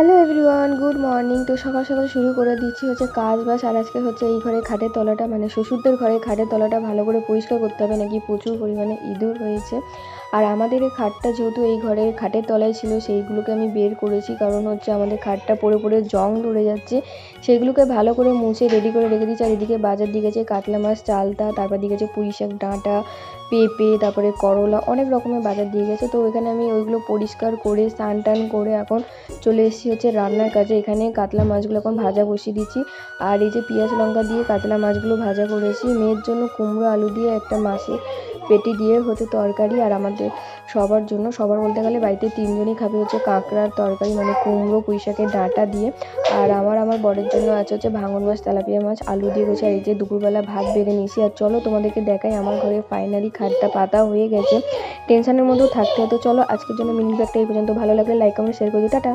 Hello everyone, good morning. তো সকাল সকাল শুরু করে দিচ্ছি হচ্ছে কাজ বাস। আর আজকে হচ্ছে এই ঘরের খাটের তলাটা মানে শ্বশুরদের ঘরের খাটের তলাটা ভালো করে পরিষ্কার করতে হবে, নাকি প্রচুর পরিমাণে ইঁদুর হয়েছে। আর আমাদের এই খাটটা যেহেতু এই ঘরের খাটের তলায় ছিল, সেইগুলোকে আমি বের করেছি, কারণ হচ্ছে আমাদের খাটটা পড়ে পড়ে জং ধরে যাচ্ছে। সেইগুলোকে ভালো করে মুছে রেডি করে রেখে দিচ্ছি। আর এদিকে বাজার দিয়ে গেছে কাতলা মাছ চালতা, তারপর দিয়ে গেছে পুঁই শাক ডাঁটা, পেঁপে, তারপরে করলা, অনেক রকমের বাজার দিয়ে গেছে। তো এখানে আমি ওইগুলো পরিষ্কার করে স্নান টান করে এখন চলে এসেছি হচ্ছে রান্নার কাজে। এখানে কাতলা মাছগুলো এখন ভাজা বসিয়ে দিচ্ছি। আর এই যে পেঁয়াজ লঙ্কা দিয়ে কাতলা মাছগুলো ভাজা করেছি। মেয়ের জন্য কুমড়ো আলু দিয়ে একটা মাছের পেটি দিয়ে হচ্ছে তরকারি। আর আমাদের সবার জন্য, সবার বলতে গেলে বাড়িতে তিনজনই খাবে, হচ্ছে কাঁকড়ার তরকারি মানে কুমড়ো পুঁই শাকের ডাঁটা দিয়ে। আর আমার বরের জন্য আছে হচ্ছে ভাঙন মাছ, তেলাপিয়া মাছ, আলু দিয়ে গেছে। আর এই যে দুপুরবেলা ভাত বেড়ে নিয়েছি। আর চলো তোমাদেরকে দেখাই, আমার ঘরে ফাইনালি খাটটা পাতা হয়ে গেছে। টেনশনের মধ্যেও থাকতে হতো। চলো আজকের জন্য মিনি ব্লগটা এই পর্যন্ত। ভালো লাগলে লাইক কমেন্ট শেয়ার করে দিও। টাটা।